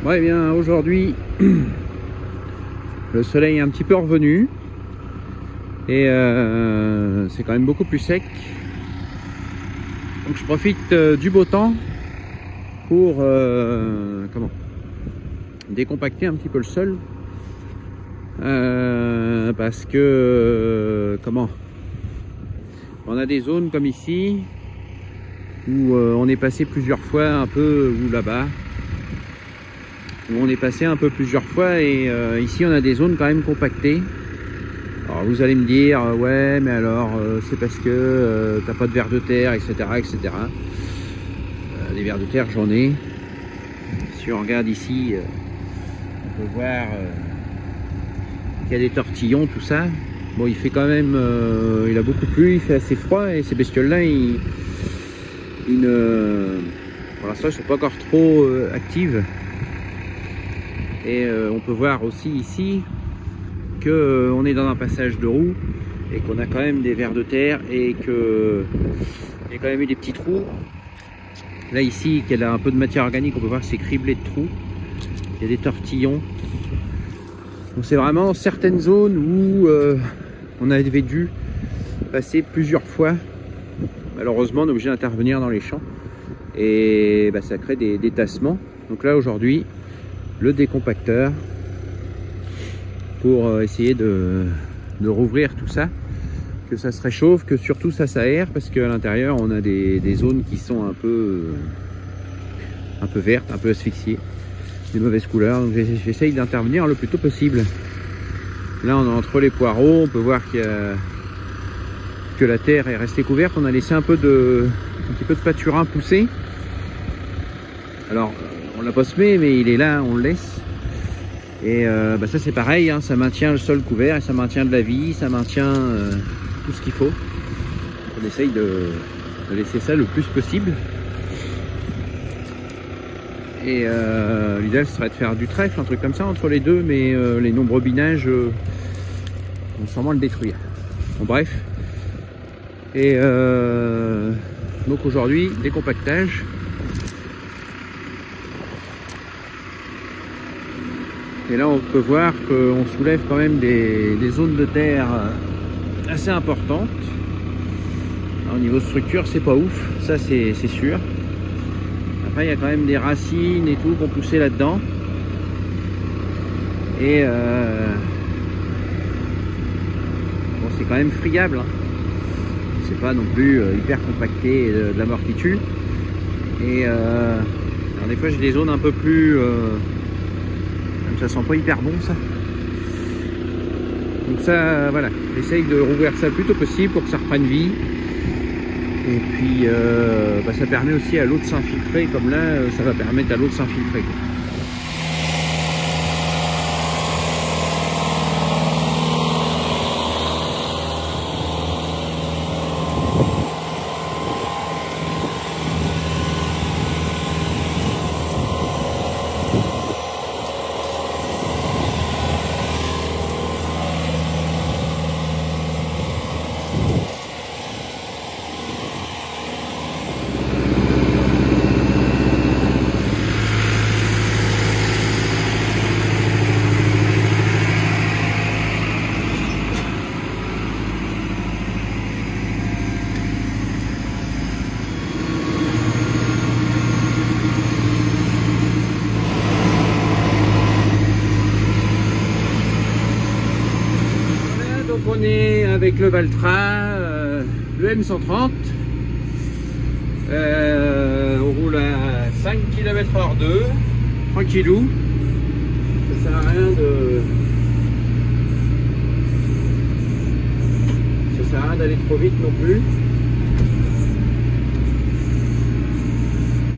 Ouais, eh bien aujourd'hui, le soleil est un petit peu revenu et c'est quand même beaucoup plus sec. Donc je profite du beau temps pour décompacter un petit peu le sol parce que on a des zones comme ici où on est passé plusieurs fois un peu, ou là-bas où on est passé un peu plusieurs fois, et ici on a des zones quand même compactées. Alors vous allez me dire ouais, mais alors c'est parce que t'as pas de vers de terre, etc., etc. Des vers de terre, j'en ai. Si on regarde ici, on peut voir qu'il y a des tortillons, tout ça. Bon, il fait quand même, il a beaucoup plu, il fait assez froid, et ces bestioles-là, pour l'instant, ils sont pas encore trop actives. Et on peut voir aussi ici que on est dans un passage de roue et qu'on a quand même des vers de terre, et que il y a quand même eu des petits trous. Là ici, qu'elle a un peu de matière organique, on peut voir que c'est criblé de trous. Il y a des tortillons. Donc c'est vraiment certaines zones où on avait dû passer plusieurs fois. Malheureusement, on est obligé d'intervenir dans les champs et ça crée des tassements. Donc là aujourd'hui, le décompacteur pour essayer de rouvrir tout ça, que ça se réchauffe, que surtout ça s'aère, parce qu'à l'intérieur on a des zones qui sont un peu vertes, un peu asphyxiées, des mauvaises couleurs. Donc j'essaye d'intervenir le plus tôt possible. Là on est entre les poireaux, on peut voir que la terre est restée couverte. On a laissé un petit peu de pâturin pousser. Alors on l'a pas semé, mais il est là, on le laisse. Et ça c'est pareil, hein, ça maintient le sol couvert, et ça maintient de la vie, ça maintient tout ce qu'il faut. On essaye de laisser ça le plus possible. Et l'idéal serait de faire du trèfle, un truc comme ça entre les deux, mais les nombreux binages vont sûrement le détruire. Bon, bref. Et donc aujourd'hui, décompactage. Et là on peut voir qu'on soulève quand même des zones de terre assez importantes. Alors, au niveau structure, c'est pas ouf, ça c'est sûr. Après il y a quand même des racines et tout qui ont poussé là-dedans. Et bon, c'est quand même friable, hein. C'est pas non plus hyper compacté, de la mort qui tue. Et alors des fois j'ai des zones un peu plus... ça sent pas hyper bon ça. Donc ça, voilà, j'essaye de rouvrir ça le plus tôt possible pour que ça reprenne vie. Et puis ça permet aussi à l'eau de s'infiltrer, comme là ça va permettre à l'eau de s'infiltrer. Donc on est avec le Valtra, le M130. On roule à 5 km/h, tranquillou. Ça sert à rien d'aller trop vite non plus.